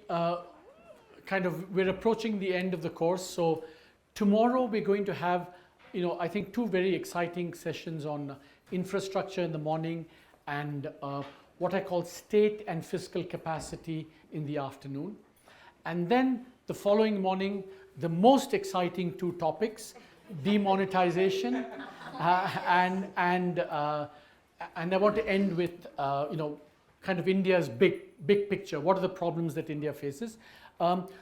we're approaching the end of the course. So tomorrow we're going to have, I think 2 very exciting sessions on infrastructure in the morning and what I call state and fiscal capacity in the afternoon. And then the following morning, the most exciting 2 topics, demonetization and I want to end with kind of India's big picture. What are the problems that India faces?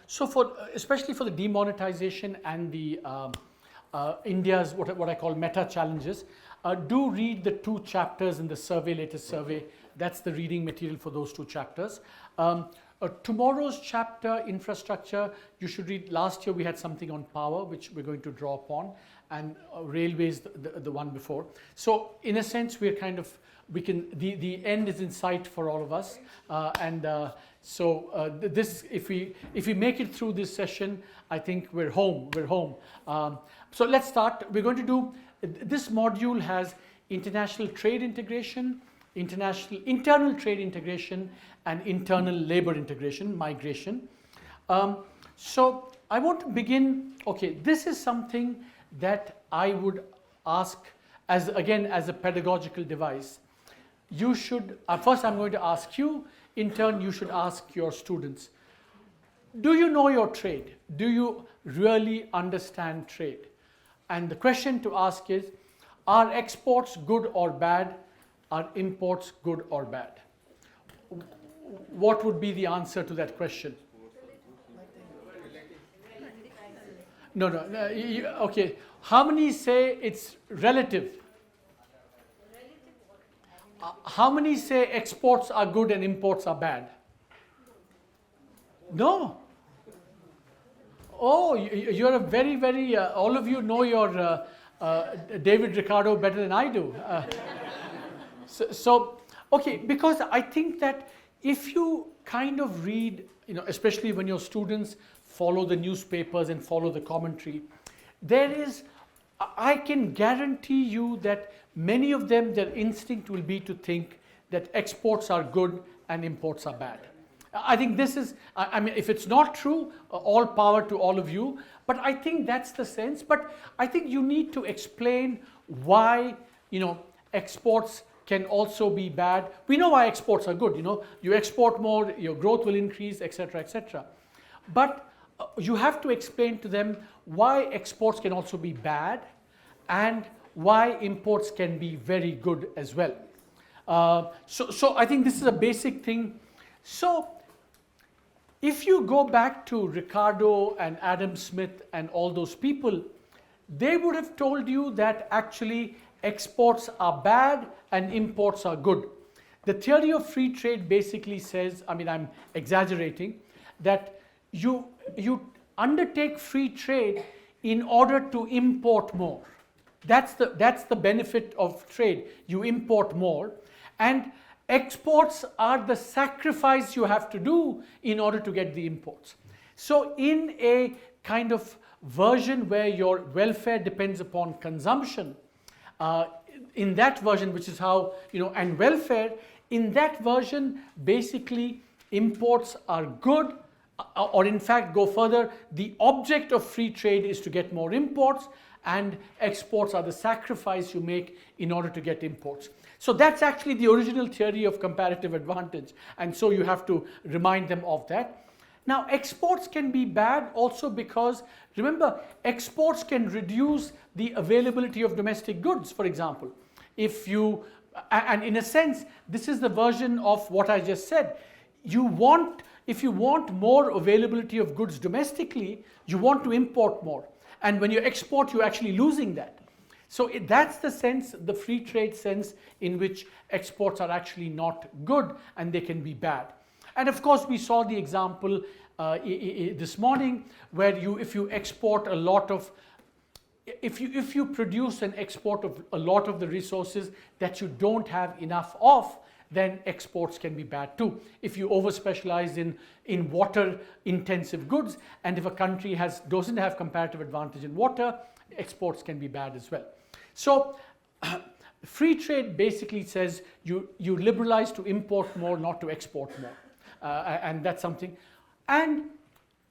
So especially for the demonetization and the India's what I call meta challenges, do read the 2 chapters in the latest survey. That's the reading material for those 2 chapters. Tomorrow's chapter, infrastructure, you should read. Last year we had something on power, which we're going to draw upon, and railways, the one before. So in a sense, we're the end is in sight for all of us, this, if we make it through this session, I think we're home. So let's start. We're going to do, this module has international trade integration, internal trade integration, and internal labor integration, migration. So I want to begin, okay, this is something that I would ask as a pedagogical device. You should, first I'm going to ask you, in turn you should ask your students, do you know your trade? Do you really understand trade? And the question to ask is, are exports good or bad? Are imports good or bad? What would be the answer to that question? No, okay. How many say it's relative? How many say exports are good and imports are bad? No. Oh, you're a very, very, all of you know your David Ricardo better than I do. So, okay, because I think that if you kind of read, especially when your students follow the newspapers and follow the commentary, I can guarantee you that many of them, their instinct will be to think that exports are good and imports are bad. I think this is, if it's not true, all power to all of you, but I think that's the sense. But I think you need to explain why, exports can also be bad. We know why exports are good, you export more, your growth will increase, etc., etc. But you have to explain to them why exports can also be bad and why imports can be very good as well. So I think this is a basic thing. So if you go back to Ricardo and Adam Smith and all those people, they would have told you that actually exports are bad and imports are good. The theory of free trade basically says, I'm exaggerating, that you undertake free trade in order to import more. That's the benefit of trade. You import more, and exports are the sacrifice you have to do in order to get the imports. So in a kind of version where your welfare depends upon consumption, in that version, which is how, and welfare, in that version, basically imports are good, or in fact go further, the object of free trade is to get more imports, and exports are the sacrifice you make in order to get imports. So that's actually the original theory of comparative advantage, and so you have to remind them of that. Now, exports can be bad also because, remember, exports can reduce the availability of domestic goods, for example. And in a sense, this is the version of what I just said. If you want more availability of goods domestically, you want to import more. And when you export, you're actually losing that. So that's the sense, the free trade sense, in which exports are actually not good and they can be bad. And of course, we saw the example this morning where if you export a lot of, if you produce and export of a lot of the resources that you don't have enough of, then exports can be bad too. If you over-specialize in water-intensive goods, and if a country doesn't have comparative advantage in water, exports can be bad as well. So free trade basically says you liberalize to import more, not to export more. And that's something. And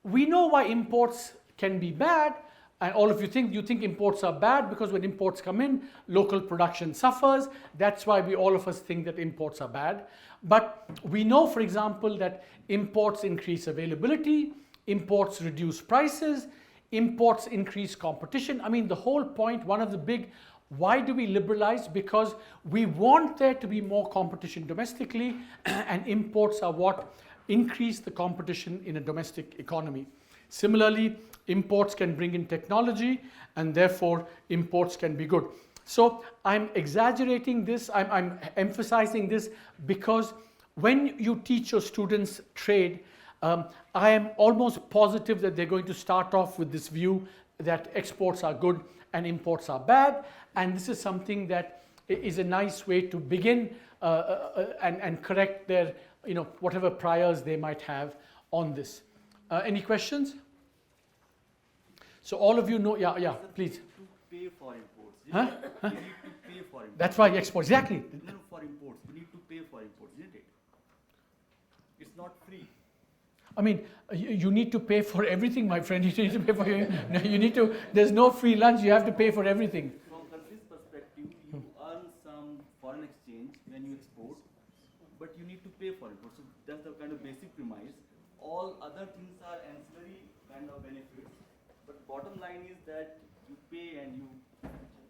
we know why imports can be bad. And all of you think imports are bad because when imports come in, local production suffers. That's why all of us think that imports are bad. But we know, for example, that imports increase availability, imports reduce prices, imports increase competition. I mean, the whole point, one of the big, why do we liberalize? Because we want there to be more competition domestically, and imports are what increase the competition in a domestic economy. Similarly, imports can bring in technology, and therefore imports can be good. So I'm exaggerating this, I'm emphasizing this because when you teach your students trade, I am almost positive that they're going to start off with this view that exports are good and imports are bad, and this is something that is a nice way to begin and correct their, whatever priors they might have on this. Any questions? So all of you know, yeah, please. To pay for imports. Huh? We need to pay for imports. That's why exports, exactly. No, for imports. We need to pay for imports, isn't it? It's not free. I mean, you need to pay for everything, my friend. You need to pay for there's no free lunch, you have to pay for everything. From country's perspective, you earn some foreign exchange when you export, but you need to pay for it. So that's the kind of basic premise. All other things are ancillary kind of benefits, but bottom line is that you pay and you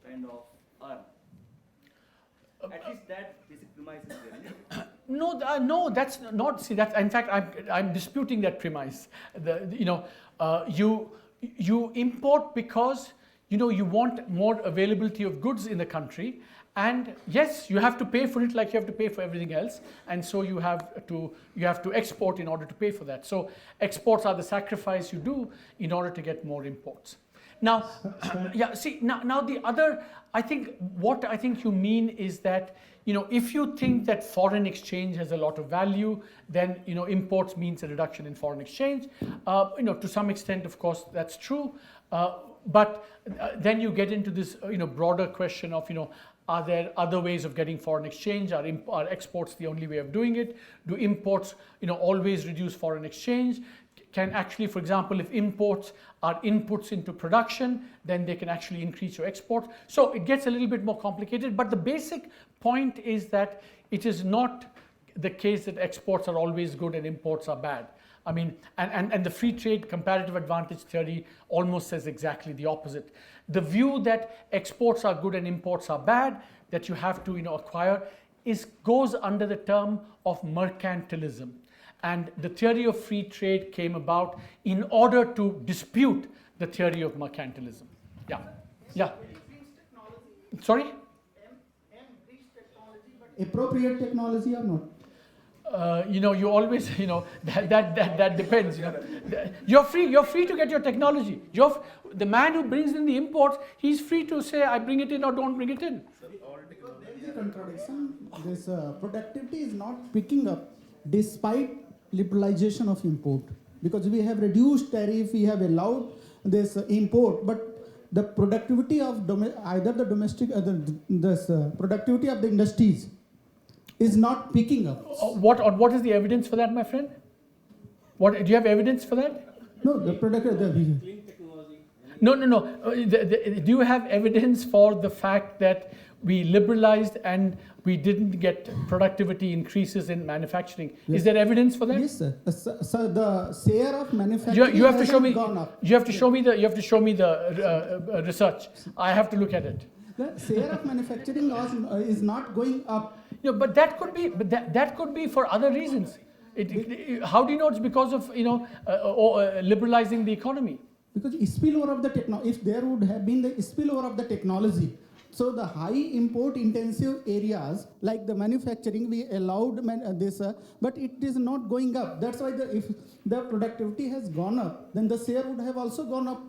kind of earn. At least that basic premise is there, isn't it? No, that's not. See, that in fact, I'm disputing that premise. You import because you want more availability of goods in the country, and yes, you have to pay for it like you have to pay for everything else, and so you have to export in order to pay for that. So exports are the sacrifice you do in order to get more imports. Now, yeah. See, now the other. What I think you mean is that if you think that foreign exchange has a lot of value, then imports means a reduction in foreign exchange. To some extent, of course, that's true. But then you get into this broader question of are there other ways of getting foreign exchange? Are exports the only way of doing it? Do imports always reduce foreign exchange? Can actually, for example, if imports are inputs into production, then they can actually increase your exports. So it gets a little bit more complicated, but the basic point is that it is not the case that exports are always good and imports are bad. I mean, and the free trade comparative advantage theory almost says exactly the opposite. The view that exports are good and imports are bad, that you have to acquire, goes under the term of mercantilism. And the theory of free trade came about in order to dispute the theory of mercantilism. Yeah. Sorry? Appropriate technology or not? You always, that depends. You're free to get your technology. The man who brings in the imports, he's free to say, I bring it in or don't bring it in. Because there is a contradiction. This productivity is not picking up despite liberalization of import, because we have reduced tariff, we have allowed this import, but the productivity of productivity of the industries is not picking up. What is the evidence for that, my friend? Do you have evidence for that? No, the productivity. No. Do you have evidence for the fact that we liberalized and we didn't get productivity increases in manufacturing? Yes. Is there evidence for that? Yes, sir. So the share of manufacturing you have to show me. Gone up. You have to show me the research. I have to look at it. The share of manufacturing is not going up. But that could be. That could be for other reasons. How do you know it's because of liberalizing the economy? Because spillover of the technology. If there would have been the spillover of the technology. So the high import intensive areas like the manufacturing, we allowed this, but it is not going up. That's why if the productivity has gone up, then the share would have also gone up.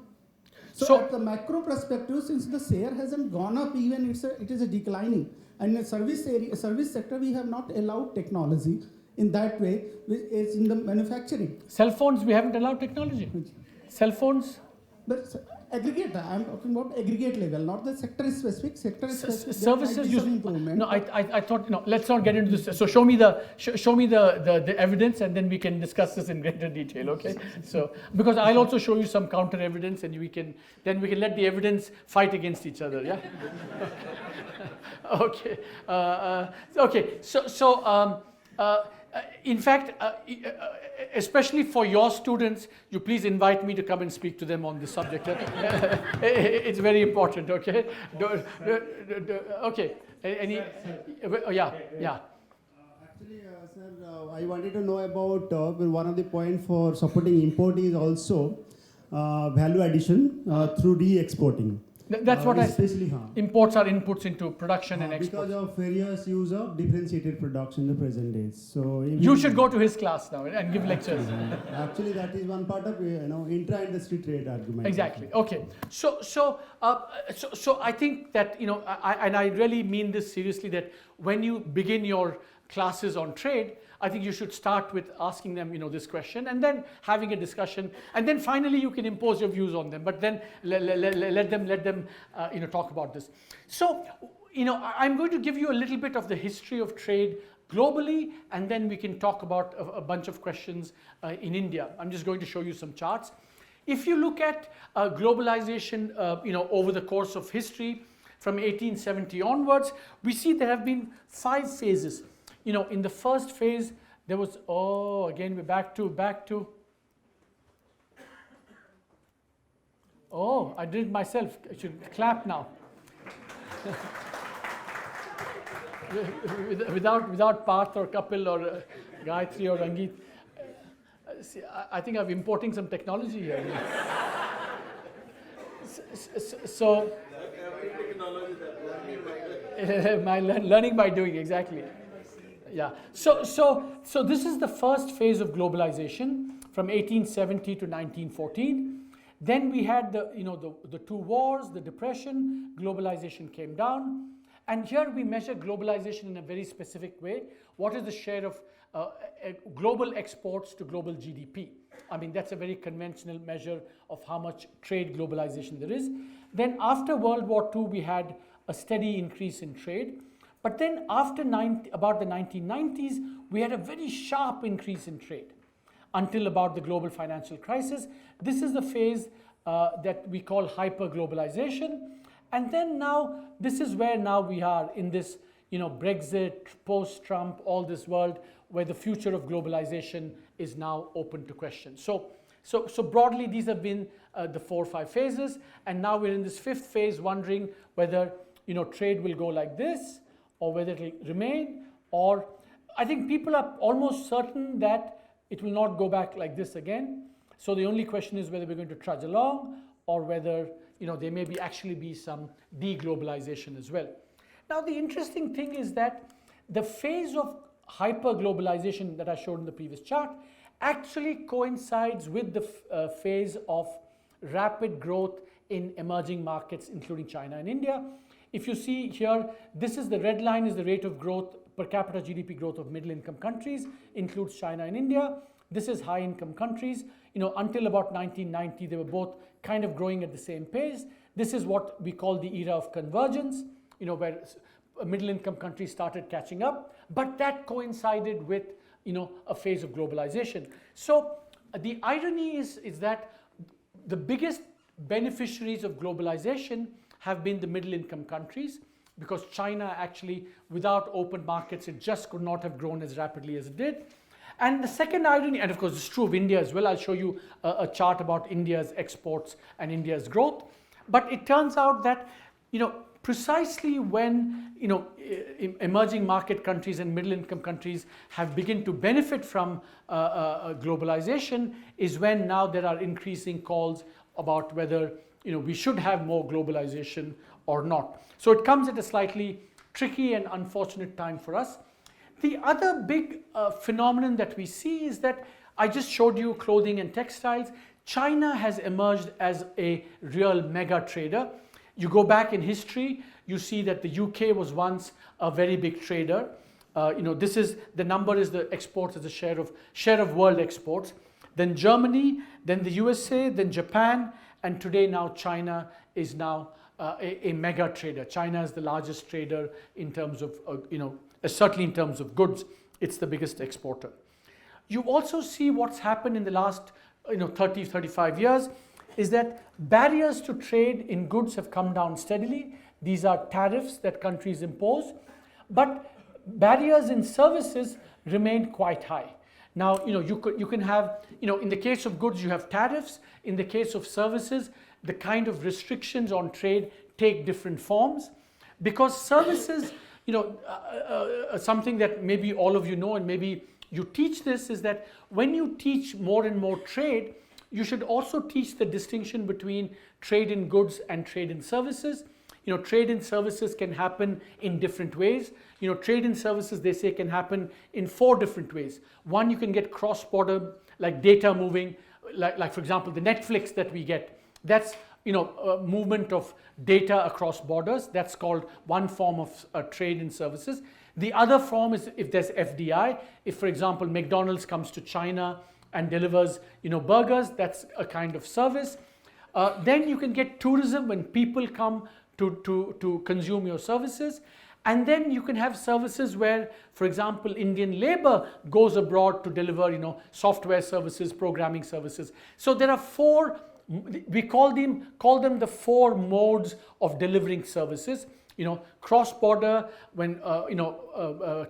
So at the macro perspective, since the share hasn't gone up, even it is a declining. And in the service sector, we have not allowed technology in that way. It's in the manufacturing. Cell phones, we haven't allowed technology. Cell phones. But aggregate, I'm talking about aggregate level, not the sector specific. Sector specific. Services some improvement. no, I thought, no, let's not get into this. So show me the evidence, and then we can discuss this in greater detail, okay? So, because I'll also show you some counter evidence, and we can let the evidence fight against each other, yeah? Okay. Okay. In fact, especially for your students, you please invite me to come and speak to them on this subject. It's very important, okay? Okay. Any? Yeah. Actually, sir, I wanted to know about one of the points for supporting import is also value addition through re-exporting. That's what especially, imports are inputs into production and exports. Because of various use of differentiated production in the present days. So you should go to his class now and give lectures. Actually, that is one part of intra-industry trade argument. Exactly. Okay. So I think that I really mean this seriously, that when you begin your classes on trade, I think you should start with asking them, this question, and then having a discussion, and then finally you can impose your views on them. But then let them talk about this. So, I'm going to give you a little bit of the history of trade globally, and then we can talk about a bunch of questions in India. I'm just going to show you some charts. If you look at globalization, over the course of history, from 1870 onwards, we see there have been 5 phases. In the first phase, there was, again, we're back to, I did it myself. I should clap now. without Parth or Kapil or Gayatri or Rangeet. See, I think I'm importing some technology here. So, my learning by doing, exactly. Yeah. So this is the first phase of globalization from 1870 to 1914. Then we had the 2 wars, the depression, globalization came down. And here we measure globalization in a very specific way. What is the share of global exports to global GDP? I mean, that's a very conventional measure of how much trade globalization there is. Then after World War II, we had a steady increase in trade. But then after about the 1990s, we had a very sharp increase in trade until about the global financial crisis. This is the phase that we call hyper-globalization. And then now, this is where now we are in this, Brexit, post-Trump, all this world, where the future of globalization is now open to question. So broadly, these have been the 4 or 5 phases. And now we're in this 5th phase, wondering whether, trade will go like this, or whether it will remain, or I think people are almost certain that it will not go back like this again. So the only question is whether we're going to trudge along, or whether there may actually be some deglobalization as well. Now the interesting thing is that the phase of hyper-globalization that I showed in the previous chart actually coincides with the phase of rapid growth in emerging markets, including China and India. If you see here, this is the red line is the rate of growth, per capita GDP growth of middle income countries, includes China and India. This is high income countries. Until about 1990, they were both kind of growing at the same pace. This is what we call the era of convergence, where middle income countries started catching up, but that coincided with, a phase of globalization. So the irony is that the biggest beneficiaries of globalization have been the middle income countries, because China actually, without open markets, it just could not have grown as rapidly as it did. And the second irony, and of course it's true of India as well, I'll show you a chart about India's exports and India's growth. But it turns out that, precisely when, emerging market countries and middle income countries have begun to benefit from globalization, is when now there are increasing calls about whether we should have more globalization or not. So it comes at a slightly tricky and unfortunate time for us. The other big phenomenon that we see is that I just showed you clothing and textiles. China has emerged as a real mega trader. You go back in history, you see that the UK was once a very big trader. This is the number is the exports as a share of world exports. Then Germany, then the USA, then Japan, and today now China is now a mega trader. China is the largest trader in terms of, certainly in terms of goods, it's the biggest exporter. You also see what's happened in the last 30, 35 years is that barriers to trade in goods have come down steadily. These are tariffs that countries impose, but barriers in services remain quite high. Now, you can have, in the case of goods, you have tariffs. In the case of services, the kind of restrictions on trade take different forms. Because services, something that maybe all of you know and maybe you teach this is that when you teach more and more trade, you should also teach the distinction between trade in goods and trade in services. Trade in services can happen in different ways. Trade in services, they say, can happen in 4 different ways. One, you can get cross-border, like data moving, like for example, the Netflix that we get. That's, movement of data across borders. That's called one form of trade in services. The other form is if there's FDI. If, for example, McDonald's comes to China and delivers, burgers, that's a kind of service. Then you can get tourism when people come to consume your services. And then you can have services where, for example, Indian labor goes abroad to deliver, software services, programming services. So there are 4, we call them the 4 modes of delivering services. Cross-border, when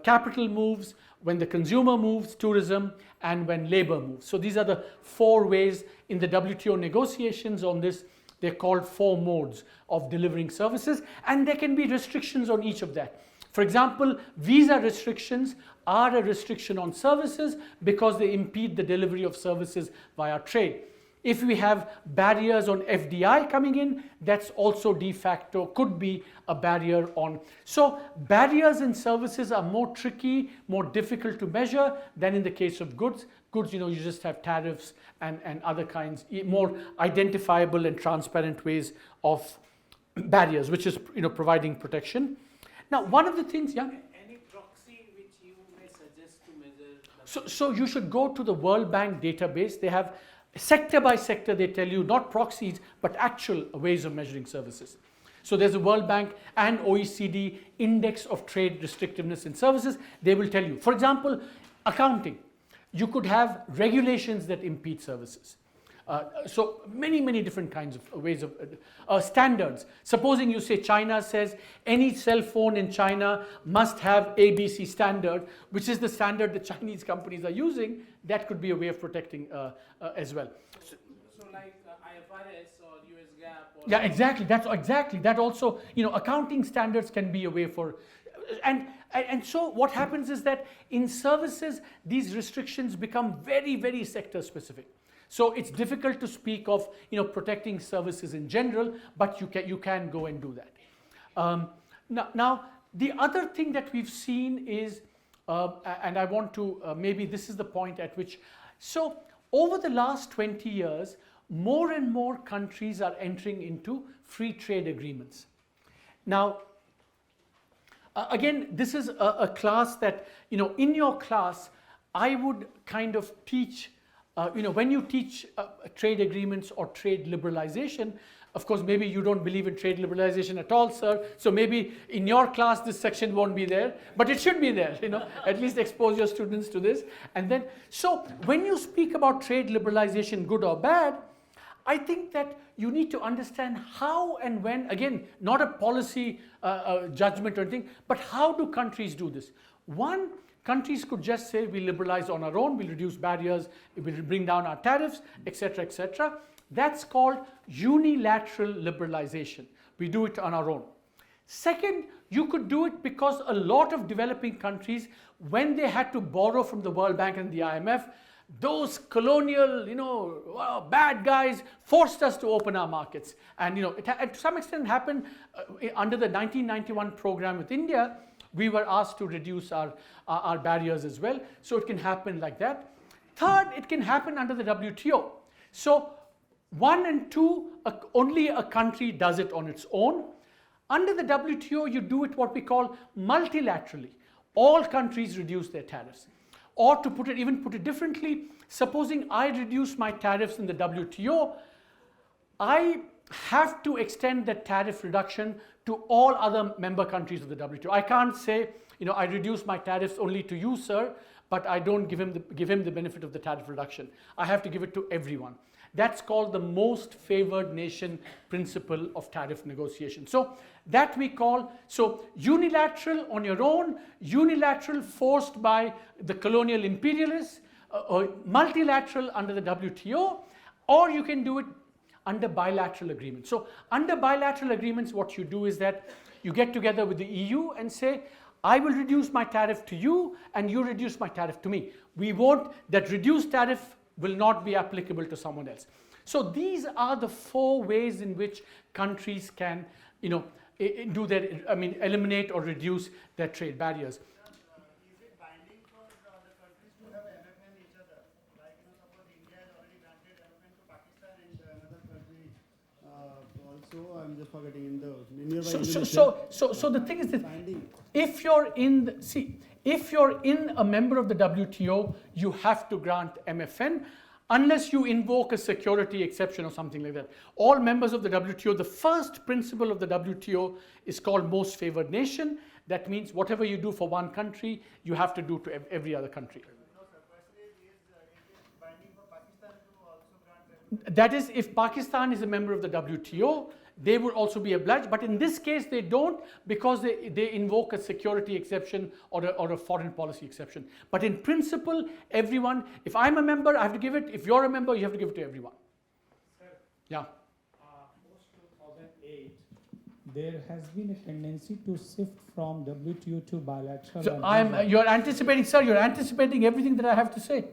capital moves, when the consumer moves, tourism, and when labor moves. So these are the 4 ways in the WTO negotiations on this. They're called 4 modes of delivering services, and there can be restrictions on each of that. For example, visa restrictions are a restriction on services because they impede the delivery of services via trade. If we have barriers on FDI coming in, that's also de facto could be a barrier on. So barriers in services are more tricky, more difficult to measure than in the case of goods. Goods, you just have tariffs and other kinds, more identifiable and transparent ways of barriers, which is providing protection. Now, one of the things, yeah? Any proxy which you may suggest to measure? So you should go to the World Bank database. They have sector by sector, they tell you not proxies, but actual ways of measuring services. So there's a World Bank and OECD index of trade restrictiveness in services. They will tell you, for example, accounting. You could have regulations that impede services. So many different kinds of ways of standards. Supposing you say China says any cell phone in China must have ABC standard, which is the standard the Chinese companies are using. That could be a way of protecting as well. So like IFRS or US GAAP? Or yeah, exactly. That's exactly. That also, accounting standards can be a way for, and so what happens is that in services, these restrictions become very sector specific. So it's difficult to speak of protecting services in general, but you can go and do that. Now the other thing that we've seen is, and I want to maybe this is the point at which, so over the last 20 years, more and more countries are entering into free trade agreements. Now, again, this is a class that in your class, I would kind of teach. When you teach trade agreements or trade liberalization, of course, maybe you don't believe in trade liberalization at all, sir. So maybe in your class, this section won't be there, but it should be there, at least expose your students to this. And then, so when you speak about trade liberalization, good or bad, I think that you need to understand how and when, again, not a policy judgment or anything, but how do countries do this? One, countries could just say we liberalize on our own, we'll reduce barriers, we'll bring down our tariffs, etc., etc. That's called unilateral liberalization. We do it on our own. Second, you could do it because a lot of developing countries, when they had to borrow from the World Bank and the IMF, those colonial, bad guys forced us to open our markets. And, it to some extent happened under the 1991 program with India. We were asked to reduce our barriers as well. So it can happen like that. Third, it can happen under the WTO. So 1 and 2, only a country does it on its own. Under the WTO, you do it what we call multilaterally. All countries reduce their tariffs. Or to put it differently, supposing I reduce my tariffs in the WTO, I have to extend that tariff reduction to all other member countries of the WTO. I can't say, I reduce my tariffs only to you, sir, but I don't give him the benefit of the tariff reduction. I have to give it to everyone. That's called the most favored nation principle of tariff negotiation. So that we call, unilateral on your own, unilateral forced by the colonial imperialists, or multilateral under the WTO, or you can do it under bilateral agreements. So under bilateral agreements, what you do is that you get together with the EU and say, I will reduce my tariff to you and you reduce my tariff to me. We want that reduced tariff will not be applicable to someone else. So these are the 4 ways in which countries can, eliminate or reduce their trade barriers. Is it binding for the countries to have MFN each other? Like, suppose India has already granted MFN to Pakistan and another country also, I'm just forgetting, in nearby Indonesia. So the thing is that Binding. if you're in a member of the WTO, you have to grant MFN unless you invoke a security exception or something like that. All members of the WTO, the first principle of the WTO is called most favored nation. That means whatever you do for one country, you have to do to every other country. No, sir. Question is it binding for Pakistan to also grant? That is, if Pakistan is a member of the WTO, they would also be obliged, but in this case they don't, because they invoke a security exception or a foreign policy exception. But in principle, everyone, if I'm a member, I have to give it. If you're a member, you have to give it to everyone. Sir, Yeah. Post 2008, there has been a tendency to shift from WTO to bilateral. So you're anticipating, sir, you're anticipating everything that I have to say.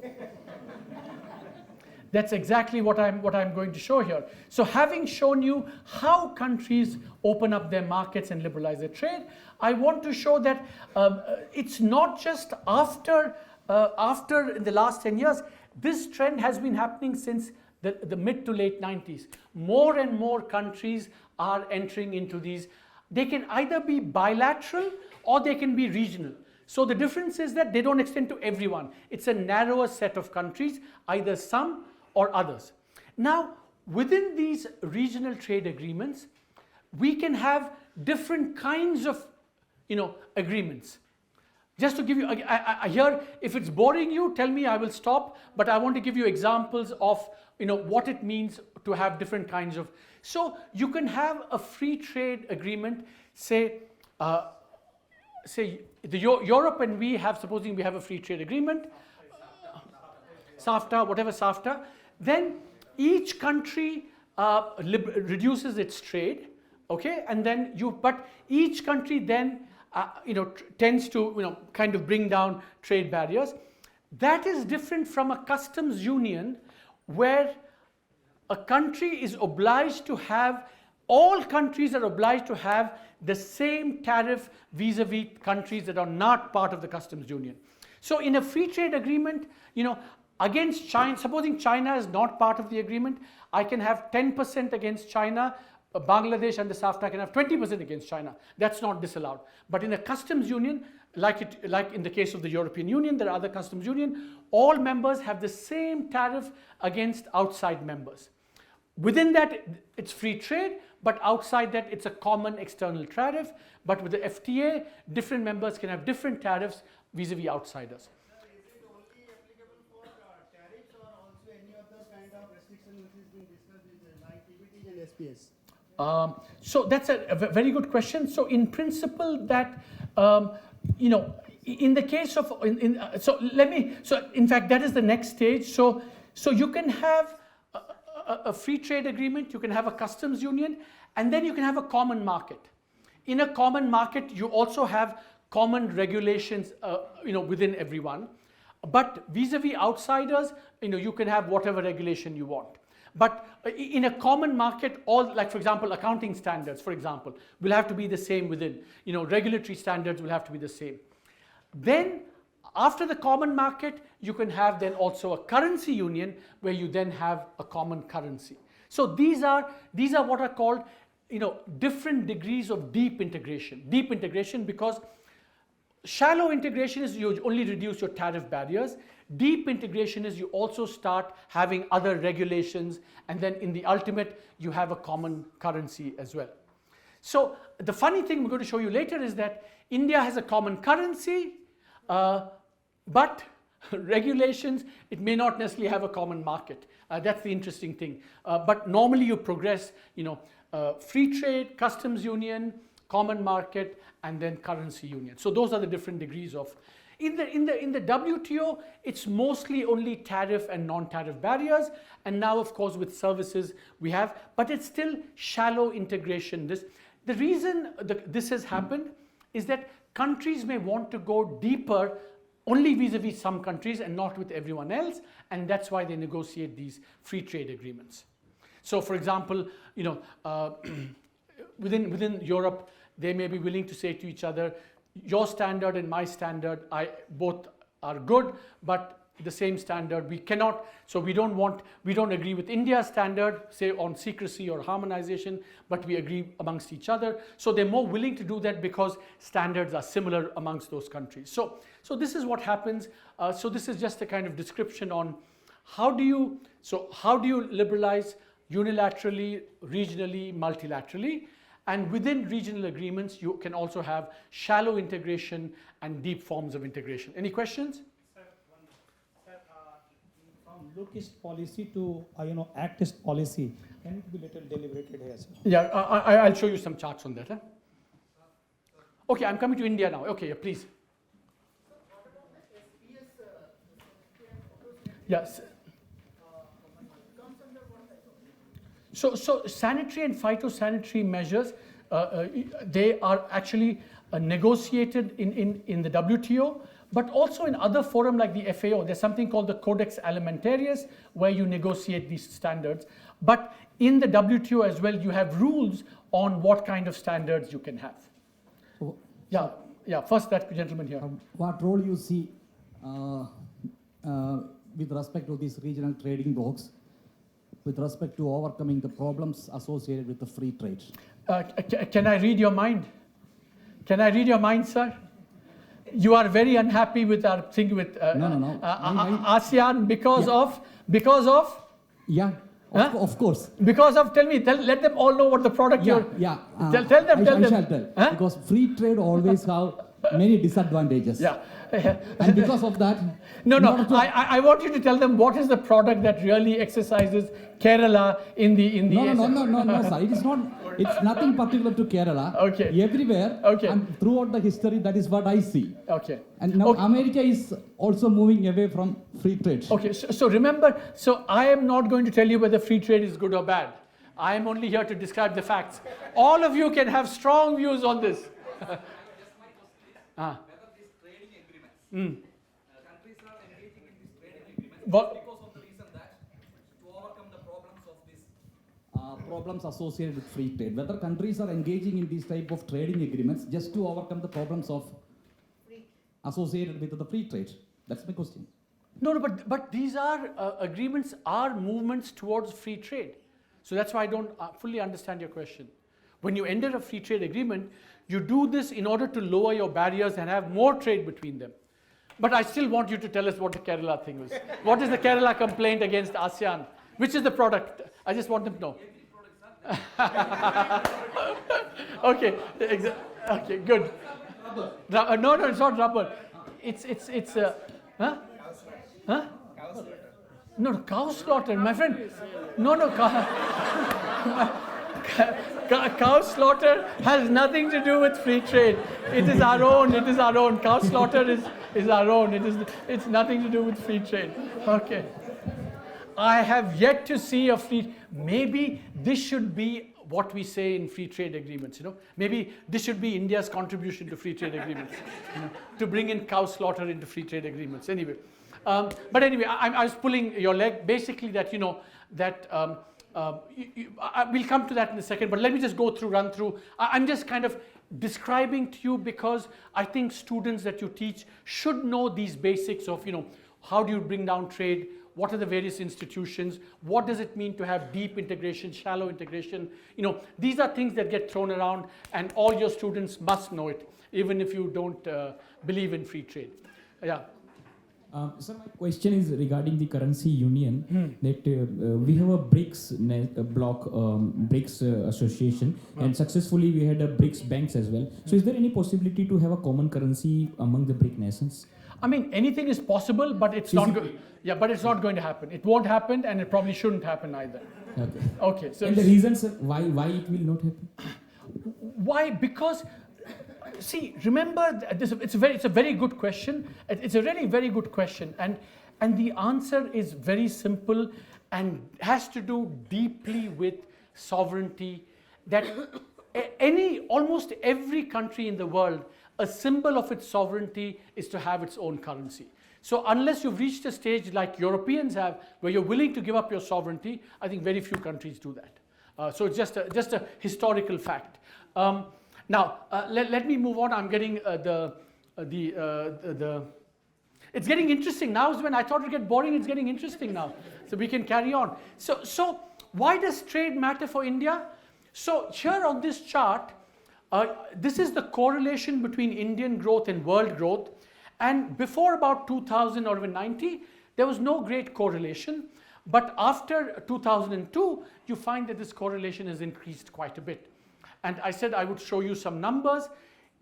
That's exactly what I'm going to show here. So having shown you how countries open up their markets and liberalize their trade, I want to show that it's not just after in the last 10 years. This trend has been happening since the mid to late 90s. More and more countries are entering into these. They can either be bilateral or they can be regional. So the difference is that they don't extend to everyone. It's a narrower set of countries, either some or others. Now, within these regional trade agreements, we can have different kinds of, agreements. Just to give you, here, if it's boring you, tell me, I will stop. But I want to give you examples of, what it means to have different kinds of. So you can have a free trade agreement, say Europe and we have, supposing we have a free trade agreement, SAFTA, whatever SAFTA, then each country reduces its trade, okay, and then but each country then tends to kind of bring down trade barriers. That is different from a customs union where a country is obliged to have, all countries are obliged to have the same tariff vis-a-vis countries that are not part of the customs union. So in a free trade agreement, against China, supposing China is not part of the agreement, I can have 10% against China. Bangladesh and the SAFTA can have 20% against China. That's not disallowed. But in a customs union, like in the case of the European Union, there are other customs union, all members have the same tariff against outside members. Within that, it's free trade, but outside that, it's a common external tariff. But with the FTA, different members can have different tariffs vis-a-vis outsiders. SPS? So that's a very good question. So in principle, that in the case of so in fact that is the next stage. So you can have a free trade agreement, you can have a customs union, and then you can have a common market. In a common market, you also have common regulations, within everyone. But vis-a-vis outsiders, you can have whatever regulation you want. But in a common market, all, like for example, accounting standards, for example, will have to be the same within. Regulatory standards will have to be the same. Then, after the common market, you can have then also a currency union where you then have a common currency. So these are what are called, different degrees of deep integration. Deep integration because shallow integration is you only reduce your tariff barriers. Deep integration is you also start having other regulations, and then in the ultimate, you have a common currency as well. So the funny thing we're going to show you later is that India has a common currency, but regulations, it may not necessarily have a common market. That's the interesting thing. But normally you progress, free trade, customs union, common market, and then currency union. So those are the different degrees of. In the WTO, it's mostly only tariff and non-tariff barriers, and now of course with services we have, but it's still shallow integration. The reason this has happened is that countries may want to go deeper only vis-a-vis some countries and not with everyone else, and that's why they negotiate these free trade agreements. So for example, within Europe, they may be willing to say to each other, your standard and my standard, both are good, but the same standard we cannot. So we don't agree with India's standard, say on secrecy or harmonization, but we agree amongst each other. So they're more willing to do that because standards are similar amongst those countries. So this is what happens. So this is just a kind of description on how do you liberalize unilaterally, regionally, multilaterally. And within regional agreements, you can also have shallow integration and deep forms of integration. Any questions? Sir, from lookist policy to actist policy, can it be little deliberated here, sir? Yeah, I'll show you some charts on that. Huh? Okay, I'm coming to India now. Okay, yeah, please. Yes. So sanitary and phytosanitary measures, they are actually negotiated in the WTO, but also in other forum like the FAO. There's something called the Codex Alimentarius, where you negotiate these standards. But in the WTO as well, you have rules on what kind of standards you can have. Oh, Yeah. First, that gentleman here. what role you see with respect to these regional trading blocks, with respect to overcoming the problems associated with the free trade? Can I read your mind? Can I read your mind, sir? You are very unhappy with our thing with No. ASEAN because of? Yeah, Huh? of course. Because of, let them all know what the product you're. Tell them. I shall tell. Huh? Because free trade always have many disadvantages. Yeah. And because of that. No. I want you to tell them what is the product that really exercises Kerala in the. No, sir. It is not. It's nothing particular to Kerala. Okay. Everywhere. Okay. And throughout the history, that is what I see. Okay. And now Okay. America is also moving away from free trade. Okay. So remember. So I am not going to tell you whether free trade is good or bad. I am only here to describe the facts. All of you can have strong views on this. Whether these trading agreements, countries are engaging in these trading agreements But- because of the reason that to overcome the problems of this. Problems associated with free trade. Whether countries are engaging in these type of trading agreements just to overcome the problems of associated with the free trade. That's my question. No, but these are agreements are movements towards free trade. So that's why I don't fully understand your question. When you enter a free trade agreement, you do this in order to lower your barriers and have more trade between them. But I still want you to tell us what the Kerala thing was. What is the Kerala complaint against ASEAN? Which is the product? I just want them to know. Okay, okay, good. No, it's not rubber. It's huh? No, cow slaughter, my friend. No, cow slaughter has nothing to do with free trade. It is our own. Cow slaughter is our own. It's nothing to do with free trade. Okay. I have yet to see a free. Maybe this should be what we say in free trade agreements. Maybe this should be India's contribution to free trade agreements. To bring in cow slaughter into free trade agreements. Anyway, but anyway, I was pulling your leg. Basically, that we'll come to that in a second. But let me just run through. I'm just kind of describing to you because I think students that you teach should know these basics of how do you bring down trade. What are the various institutions? What does it mean to have deep integration, shallow integration? These are things that get thrown around, and all your students must know it, even if you don't believe in free trade. Yeah. Sir, my question is regarding the currency union. That we have a BRICS block, BRICS association, and successfully we had a BRICS banks as well. So, is there any possibility to have a common currency among the BRIC nations? I mean, anything is possible, but it's not going. Yeah, but it's not going to happen. It won't happen, and it probably shouldn't happen either. Okay. Okay. So and the reason, sir, why it will not happen? Why? Because, see, remember, it's a very good question. It's a really very good question, and the answer is very simple and has to do deeply with sovereignty. That almost every country in the world, a symbol of its sovereignty is to have its own currency. So unless you've reached a stage like Europeans have, where you're willing to give up your sovereignty, I think very few countries do that. So it's just a historical fact. Now, let me move on. I'm getting it's getting interesting now. Is when I thought it would get boring, it's getting interesting now. So we can carry on. So why does trade matter for India? So here on this chart, this is the correlation between Indian growth and world growth. And before about 2000 or even 90, there was no great correlation. But after 2002, you find that this correlation has increased quite a bit. And I said I would show you some numbers.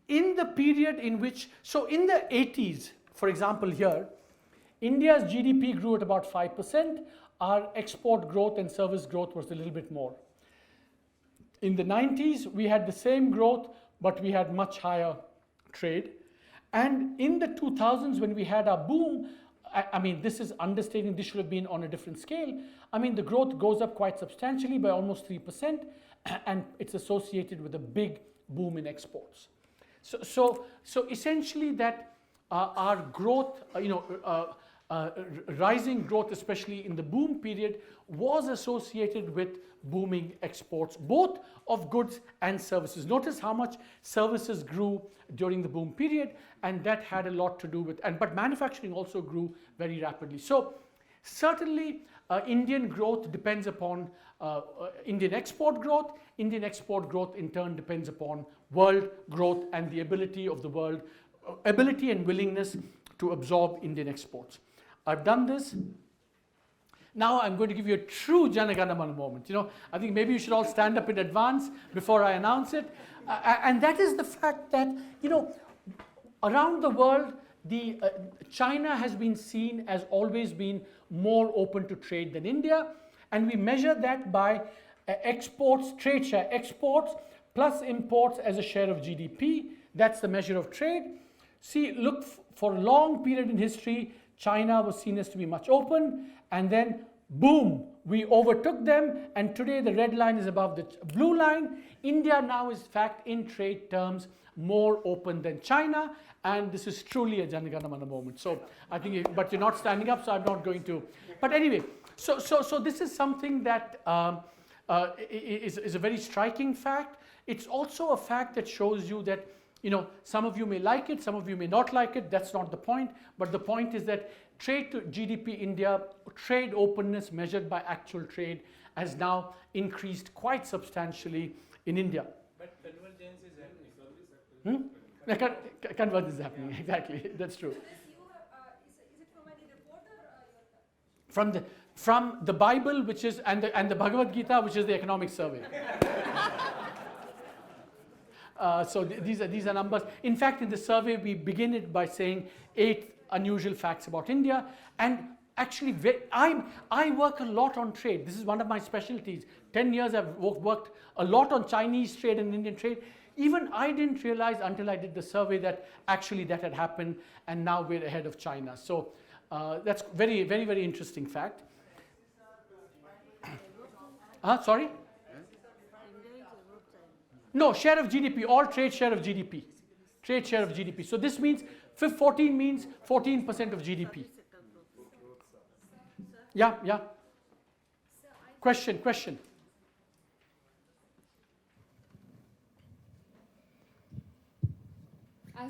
In the period in which, so in the 80s, for example here, India's GDP grew at about 5%. Our export growth and service growth was a little bit more. In the 90s, we had the same growth, but we had much higher trade. And in the 2000s, when we had our boom, I mean, this is understating, this should have been on a different scale. I mean, the growth goes up quite substantially by almost 3%, and it's associated with a big boom in exports. So essentially that our growth, rising growth, especially in the boom period, was associated with booming exports, both of goods and services. Notice how much services grew during the boom period, and that had a lot to do with, but manufacturing also grew very rapidly. So certainly Indian growth depends upon Indian export growth. Indian export growth in turn depends upon world growth and the ability of the world, ability and willingness to absorb Indian exports. I've done this. Now I'm going to give you a true Jana Gana Mana moment. I think maybe you should all stand up in advance before I announce it. And that is the fact that, around the world, China has been seen as always being more open to trade than India. And we measure that by exports, trade share, exports plus imports as a share of GDP. That's the measure of trade. See, look, for a long period in history, China was seen as to be much open, and then boom, we overtook them, and today the red line is above the blue line. India now is, in fact, in trade terms, more open than China, and this is truly a Jana Gana Mana moment. So I think, but you're not standing up, so I'm not going to. But anyway, so this is something that is a very striking fact. It's also a fact that shows you that, some of you may like it, some of you may not like it. That's not the point. But the point is that trade to GDP India, trade openness measured by actual trade, has now increased quite substantially in India. But convergence is happening. Convergence is happening, exactly. That's true. So this is it from any report or From the Bible, which is and the Bhagavad Gita, which is the economic survey. So these are numbers. In fact, in the survey, we begin it by saying 8 unusual facts about India. And actually, I work a lot on trade. This is one of my specialties. 10 years I've worked a lot on Chinese trade and Indian trade. Even I didn't realize until I did the survey that actually that had happened, and now we're ahead of China. So that's very, very, very interesting fact. Sorry? No, share of GDP, all trade share of GDP. Trade share of GDP. So this means 14 means 14% of GDP. Yeah. Question. I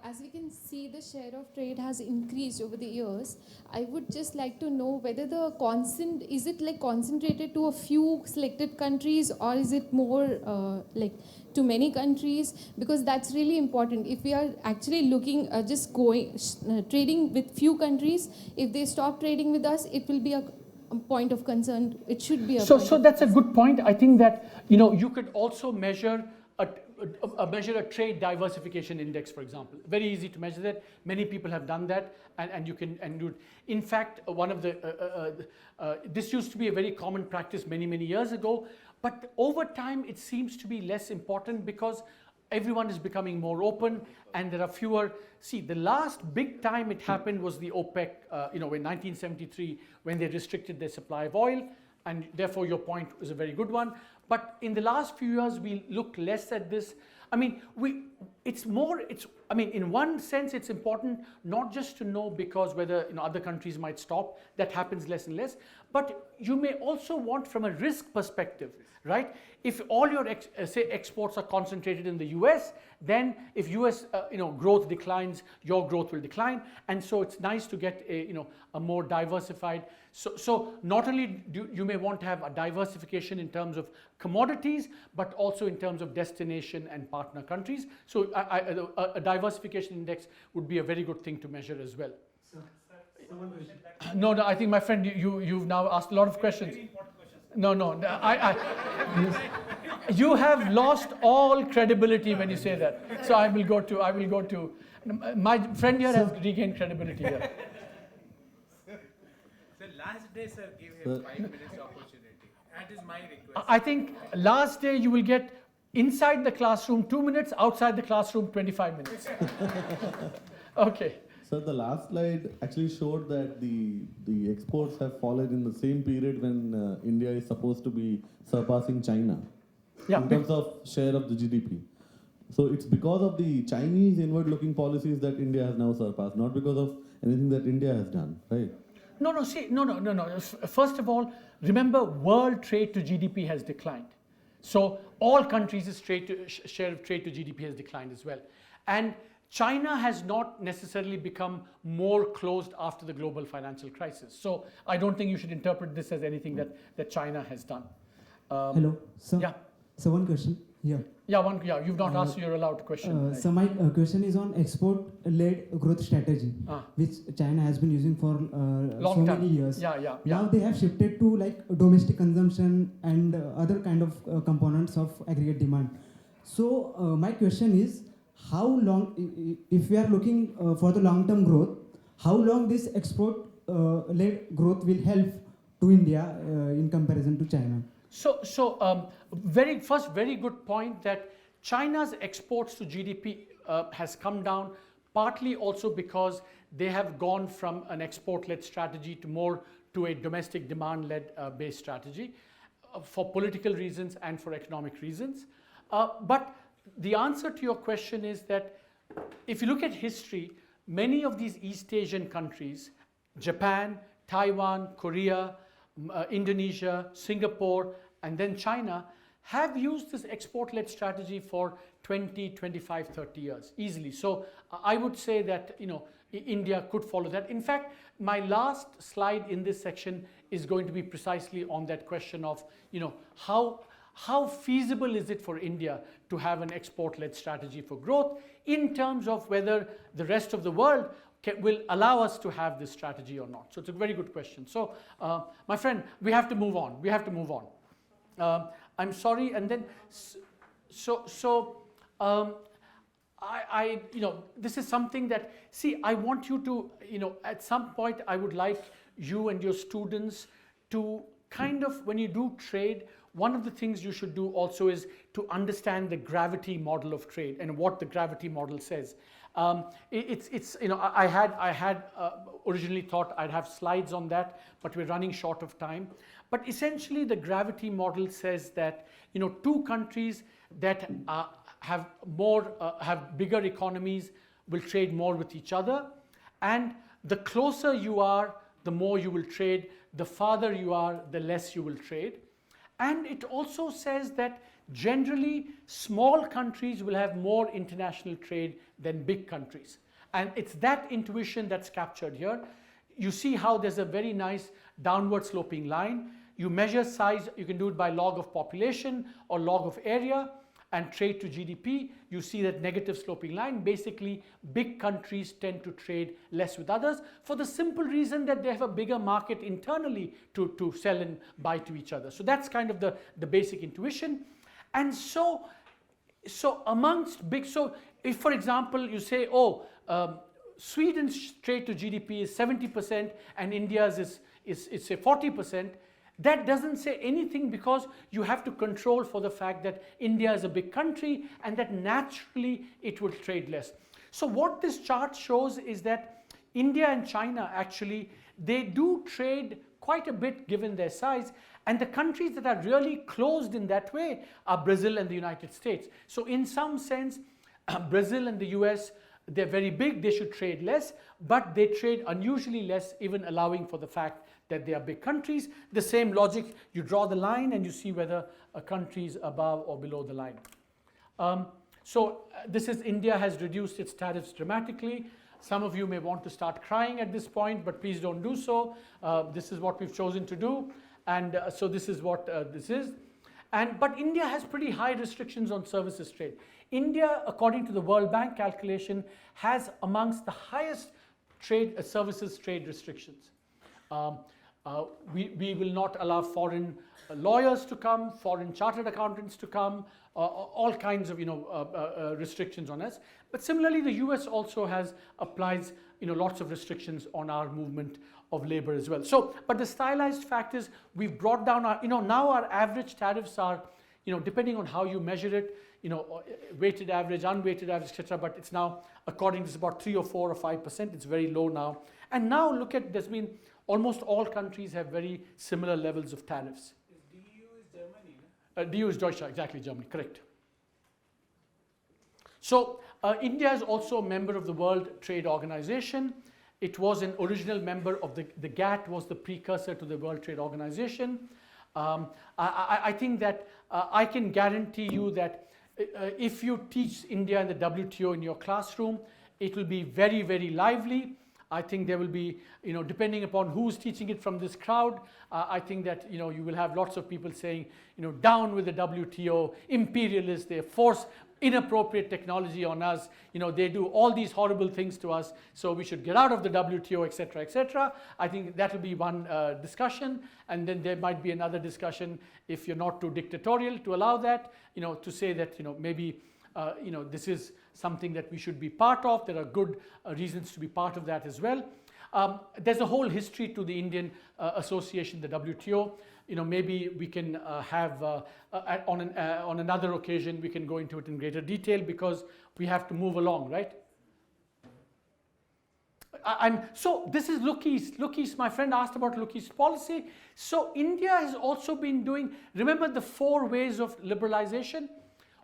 as we can see, the share of trade has increased over the years. I would just like to know whether is it like concentrated to a few selected countries, or is it more like to many countries? Because that's really important. If we are actually looking just going trading with few countries, if they stop trading with us, it will be a point of concern. It should be a so that's a good point. I think that you could also measure a trade diversification index, for example. Very easy to measure that. Many people have done that, and you can do it. In fact, one of the this used to be a very common practice many years ago, but over time it seems to be less important because everyone is becoming more open, and there are fewer. See, the last big time it happened was the OPEC, in 1973, when they restricted their supply of oil, and therefore your point is a very good one. But in the last few years, we look less at this. I mean, in one sense, it's important not just to know because whether other countries might stop. That happens less and less. But you may also want from a risk perspective, right? If all your say exports are concentrated in the US, then if US growth declines, your growth will decline, and so it's nice to get a more diversified. So not only do you may want to have a diversification in terms of commodities, but also in terms of destination and partner countries. So a diversification index would be a very good thing to measure as well. No, I think my friend, you've now asked a lot of questions. No, you have lost all credibility when you say that. So I will go to my friend here has regained credibility here. The last day, sir, give him 5 minutes opportunity. That is my request. I think last day you will get inside the classroom 2 minutes, outside the classroom 25 minutes. Okay. So the last slide actually showed that the exports have fallen in the same period when India is supposed to be surpassing China in terms of share of the GDP. So it's because of the Chinese inward-looking policies that India has now surpassed, not because of anything that India has done, right? No. First of all, remember, world trade to GDP has declined. So all countries' share of trade to GDP has declined as well. And China has not necessarily become more closed after the global financial crisis. So I don't think you should interpret this as anything that China has done. Hello. So, yeah. So one question here. Yeah, you've not asked, you're allowed to question. So my question is on export-led growth strategy, which China has been using for long time. Many years. Yeah. Now they have shifted to like domestic consumption and other kind of components of aggregate demand. So my question is, how long, if we are looking for the long-term growth, how long this export-led growth will help to India in comparison to China? So very good point that China's exports to GDP has come down, partly also because they have gone from an export-led strategy to a domestic demand-led based strategy for political reasons and for economic reasons. But the answer to your question is that if you look at history, many of these East Asian countries, Japan, Taiwan, Korea, Indonesia, Singapore, and then China, have used this export-led strategy for 20, 25, 30 years easily. So I would say that India could follow that. In fact, my last slide in this section is going to be precisely on that question of how feasible is it for India to have an export-led strategy for growth in terms of whether the rest of the world will allow us to have this strategy or not. So it's a very good question. So my friend, we have to move on. I'm sorry, and then this is something that, see, I want you to, at some point I would like you and your students to kind of, when you do trade, one of the things you should do also is to understand the gravity model of trade and what the gravity model says. I had originally thought I'd have slides on that, but we're running short of time. But essentially, the gravity model says that two countries that have bigger economies will trade more with each other, and the closer you are, the more you will trade. The farther you are, the less you will trade. And it also says that generally small countries will have more international trade than big countries. And it's that intuition that's captured here. You see how there's a very nice downward sloping line. You measure size, you can do it by log of population or log of area, and trade to GDP, you see that negative sloping line. Basically, big countries tend to trade less with others for the simple reason that they have a bigger market internally to sell and buy to each other. So that's kind of the basic intuition. And so amongst big, so if for example you say, Sweden's trade to GDP is 70% and India's is say 40%, that doesn't say anything because you have to control for the fact that India is a big country and that naturally it will trade less. So what this chart shows is that India and China actually, they do trade quite a bit given their size, and the countries that are really closed in that way are Brazil and the United States. So in some sense, Brazil and the US, they're very big, they should trade less, but they trade unusually less, even allowing for the fact that they are big countries. The same logic, you draw the line and you see whether a country is above or below the line. This is India has reduced its tariffs dramatically. Some of you may want to start crying at this point, but please don't do so. This is what we've chosen to do. And so this is what this is. But India has pretty high restrictions on services trade. India, according to the World Bank calculation, has amongst the highest services trade restrictions. We will not allow foreign lawyers to come, foreign chartered accountants to come, all kinds of restrictions on us. But similarly, the US also applies lots of restrictions on our movement of labor as well. So, but the stylized fact is we've brought down our, now our average tariffs are, depending on how you measure it, weighted average, unweighted average, etc. But it's now, according to this, about 3 or 4 or 5%. It's very low now. And now look at, there's been almost all countries have very similar levels of tariffs. DU is Germany, no? DU is Deutschland, exactly, Germany, correct. So India is also a member of the World Trade Organization. It was an original member of the GATT was the precursor to the World Trade Organization. I think that I can guarantee you that if you teach India and the WTO in your classroom, it will be very, very lively. I think there will be, depending upon who's teaching it from this crowd, I think that, you will have lots of people saying, down with the WTO, imperialists, they force inappropriate technology on us, they do all these horrible things to us, so we should get out of the WTO, etc., etc. I think that will be one discussion, and then there might be another discussion if you're not too dictatorial to allow that, to say that, maybe this is something that we should be part of. There are good reasons to be part of that as well. There's a whole history to the Indian Association, the WTO. Maybe we can have, on another occasion, we can go into it in greater detail because we have to move along, right? So this is Look East. Look East, my friend asked about Look East policy. So India has also been doing, remember the 4 ways of liberalization?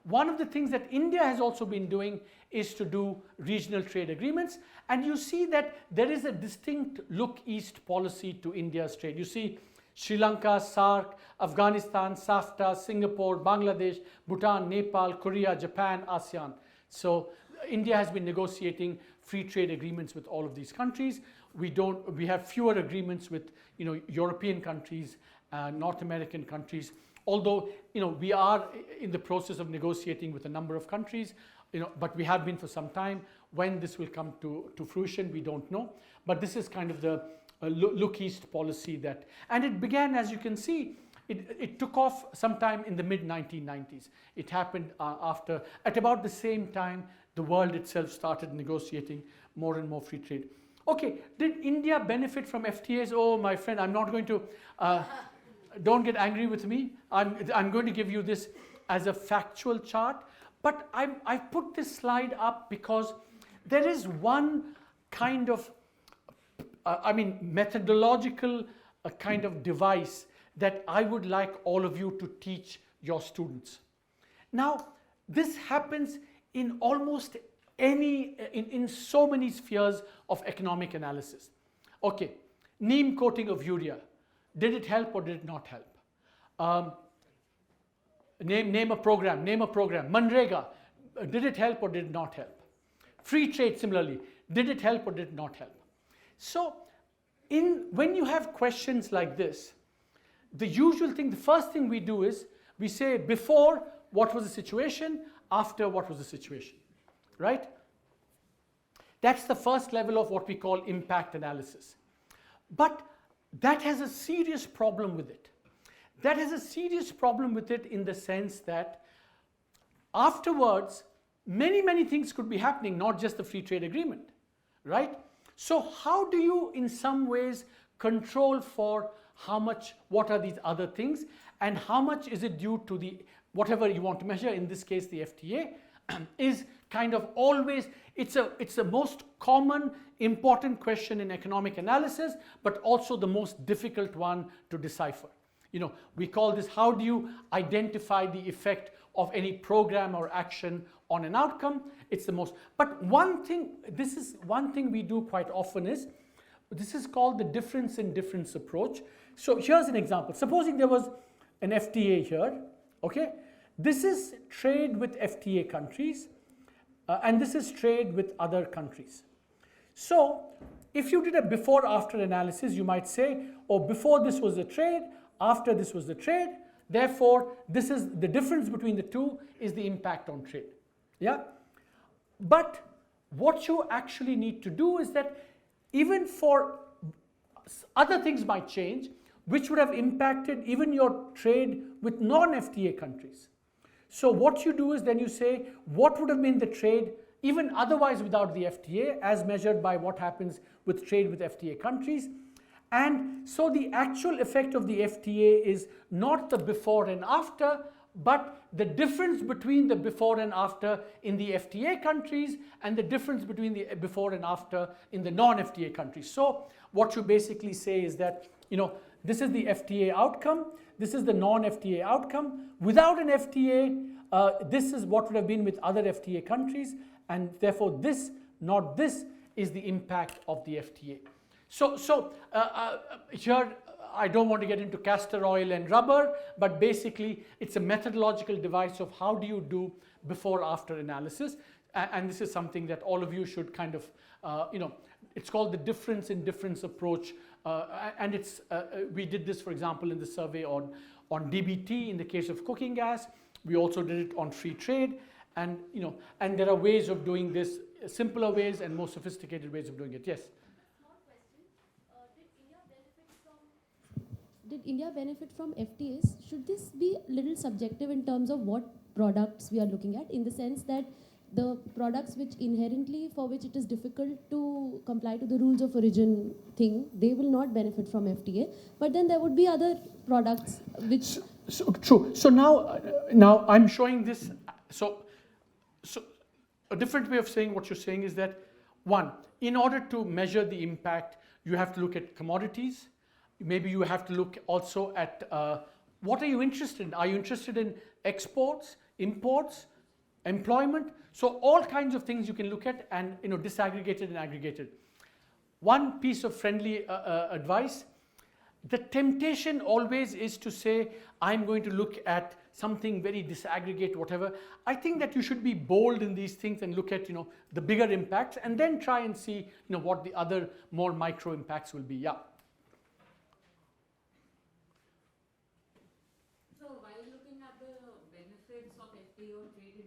One of the things that India has also been doing is to do regional trade agreements. And you see that there is a distinct Look East policy to India's trade. You see Sri Lanka, SAARC, Afghanistan, SAFTA, Singapore, Bangladesh, Bhutan, Nepal, Korea, Japan, ASEAN. So India has been negotiating free trade agreements with all of these countries. We have fewer agreements with European countries, North American countries. Although we are in the process of negotiating with a number of countries, but we have been for some time. When this will come to fruition, we don't know. But this is kind of the Look East policy that, and it began, as you can see, it took off sometime in the mid-1990s. It happened at about the same time the world itself started negotiating more and more free trade. Okay, did India benefit from FTAs? Oh, my friend, I'm not going to, don't get angry with me. I'm going to give you this as a factual chart, but I put this slide up because there is one kind of, methodological kind of device that I would like all of you to teach your students. Now, this happens in almost in so many spheres of economic analysis. Okay, neem coating of urea. Did it help or did it not help? Name a program. Manrega, did it help or did it not help? Free trade similarly, did it help or did it not help? So when you have questions like this, the usual thing, the first thing we do is we say before what was the situation, after what was the situation, right? That's the first level of what we call impact analysis. But that has a serious problem with it. That has a serious problem with it in the sense that afterwards, many things could be happening, not just the free trade agreement, right? So how do you in some ways control for how much, what are these other things, and how much is it due to the, whatever you want to measure, in this case the FTA, is kind of always, it's the most common important question in economic analysis, but also the most difficult one to decipher. You know, we call this, how do you identify the effect of any program or action on an outcome? It's the most, but one thing, this is one thing we do quite often is, this is called the difference in difference approach. So here's an example. Supposing there was an FTA here, okay? This is trade with FTA countries, and this is trade with other countries. So if you did a before-after analysis, you might say, oh, before this was the trade, after this was the trade, therefore this is the difference between the two is the impact on trade. Yeah? But what you actually need to do is that even for other things might change, which would have impacted even your trade with non-FTA countries. So what you do is then you say, what would have been the trade even otherwise without the FTA as measured by what happens with trade with FTA countries. And so the actual effect of the FTA is not the before and after, but the difference between the before and after in the FTA countries and the difference between the before and after in the non-FTA countries. So what you basically say is that, you know, this is the FTA outcome, this is the non-FTA outcome. Without an FTA, this is what would have been with other FTA countries, and therefore this, not this, is the impact of the FTA. So here, I don't want to get into castor oil and rubber, but basically it's a methodological device of how do you do before-after analysis, and this is something that all of you should kind of, you know, it's called the difference in difference approach, and it's, we did this, for example, in the survey on DBT in the case of cooking gas. We also did it on free trade, and, you know, and there are ways of doing this, simpler ways and more sophisticated ways of doing it. Yes? Did India benefit from FTAs? Should this be a little subjective in terms of what products we are looking at, in the sense that the products which inherently, for which it is difficult to comply to the rules of origin thing, they will not benefit from FTA, but then there would be other products which... So true. So now I'm showing this, so a different way of saying what you're saying is that, one, in order to measure the impact, you have to look at commodities. Maybe you have to look also at what are you interested in? Are you interested in exports, imports, employment? So all kinds of things you can look at and, you know, disaggregated and aggregated. One piece of friendly advice, the temptation always is to say, I'm going to look at something very disaggregate, whatever. I think that you should be bold in these things and look at, you know, the bigger impacts and then try and see, you know, what the other more micro impacts will be. Yeah.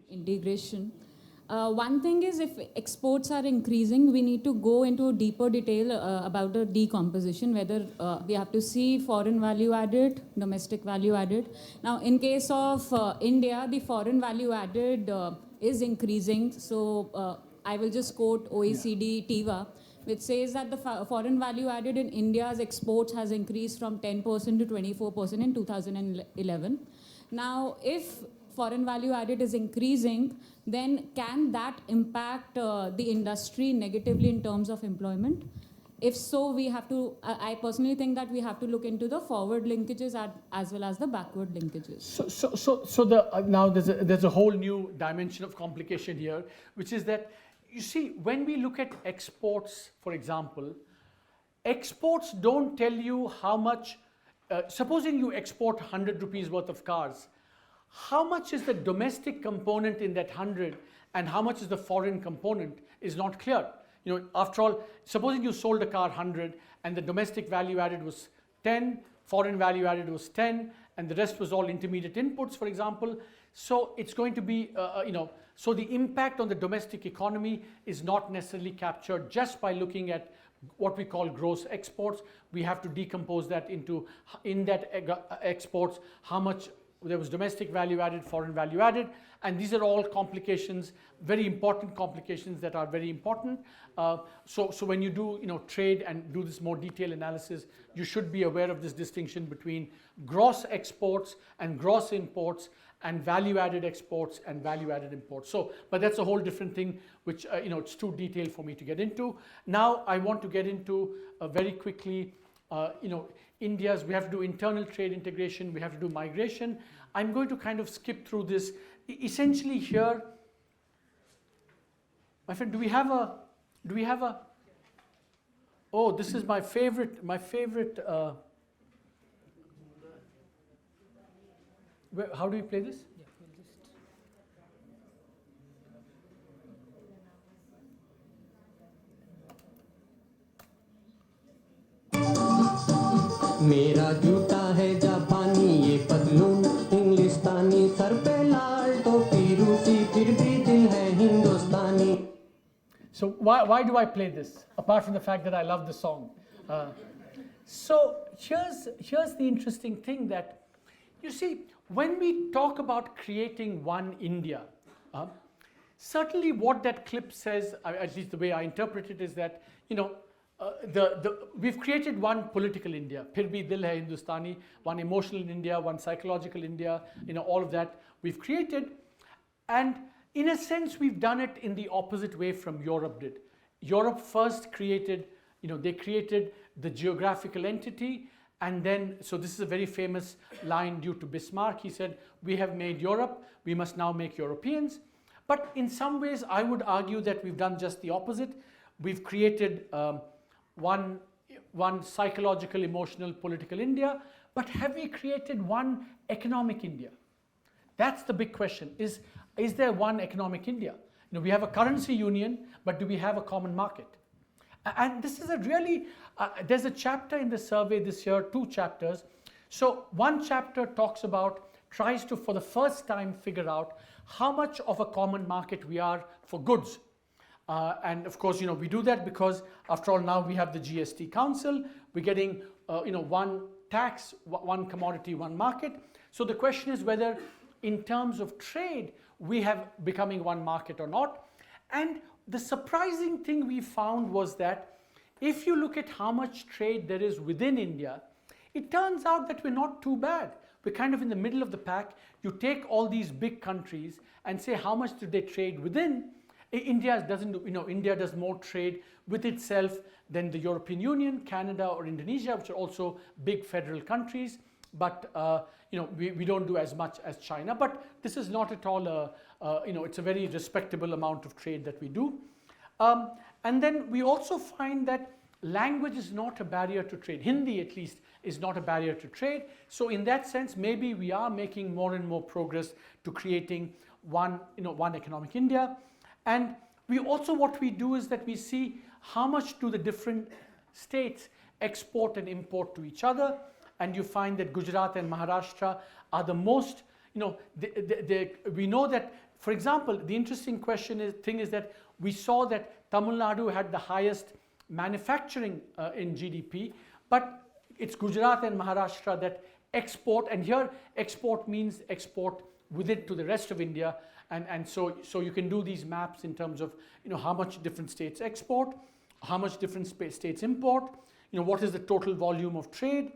Integration. One thing is, if exports are increasing, we need to go into deeper detail about the decomposition, whether we have to see foreign value added, domestic value added. Now, in case of India, the foreign value added is increasing. So I will just quote OECD TIVA, which says that the foreign value added in India's exports has increased from 10% to 24% in 2011. Now, if foreign value added is increasing, then can that impact the industry negatively in terms of employment? If so, we have to, I personally think that we have to look into the forward linkages as well as the backward linkages. So now there's a whole new dimension of complication here, which is that, you see, when we look at exports, for example, exports don't tell you how much, supposing you export 100 rupees worth of cars, how much is the domestic component in that 100 and how much is the foreign component is not clear. You know, after all, supposing you sold a car 100 and the domestic value added was 10, foreign value added was 10, and the rest was all intermediate inputs, for example. So it's going to be, so the impact on the domestic economy is not necessarily captured just by looking at what we call gross exports. We have to decompose that into, in that exports, how much there was domestic value added, foreign value added, and these are all complications, very important complications that are very important. So when you do trade and do this more detailed analysis, you should be aware of this distinction between gross exports and gross imports and value added exports and value added imports. So, but that's a whole different thing, which it's too detailed for me to get into. Now I want to get into very quickly, India's, we have to do internal trade integration, we have to do migration. I'm going to kind of skip through this. Essentially here, my friend, do we have a, oh, this is my favorite, how do we play this? मेरा जूता है जापानी ये पतलून इंग्लिस्तानी sir पे लाल टोपी रूसी फिर भी दिल है हिंदुस्तानी. So why do I play this, apart from the fact that I love the song? So here's the interesting thing, that you see, when we talk about creating one India, certainly what that clip says, at least the way I interpret it, is that we've created one political India, phir bhi dil hai Hindustani, one emotional India, one psychological India, all of that we've created. And in a sense, we've done it in the opposite way from Europe did. Europe first created, they created the geographical entity, and then, so this is a very famous line due to Bismarck. He said, we have made Europe, we must now make Europeans. But in some ways, I would argue that we've done just the opposite. We've created one psychological, emotional, political India, but have we created one economic India? That's the big question. Is there one economic India? We have a currency union, but do we have a common market? And this is a really, there's a chapter in the survey this year, 2 chapters. So one chapter talks about, tries to, for the first time, figure out how much of a common market we are for goods. And of course, we do that because, after all, now we have the GST Council. We're getting, one tax, one commodity, one market. So the question is whether, in terms of trade, we have becoming one market or not. And the surprising thing we found was that if you look at how much trade there is within India, it turns out that we're not too bad. We're kind of in the middle of the pack. You take all these big countries and say how much do they trade within. India doesn't, India does more trade with itself than the European Union, Canada, or Indonesia, which are also big federal countries. But we don't do as much as China. But this is not at all it's a very respectable amount of trade that we do. And then we also find that language is not a barrier to trade. Hindi, at least, is not a barrier to trade. So in that sense, maybe we are making more and more progress to creating one economic India. And we also, what we do is that we see how much do the different states export and import to each other. And you find that Gujarat and Maharashtra are the most, we know that, for example, the interesting thing is that we saw that Tamil Nadu had the highest manufacturing in GDP, but it's Gujarat and Maharashtra that export, and here export means export with it to the rest of India. And so you can do these maps in terms of how much different states export, how much different states import, what is the total volume of trade,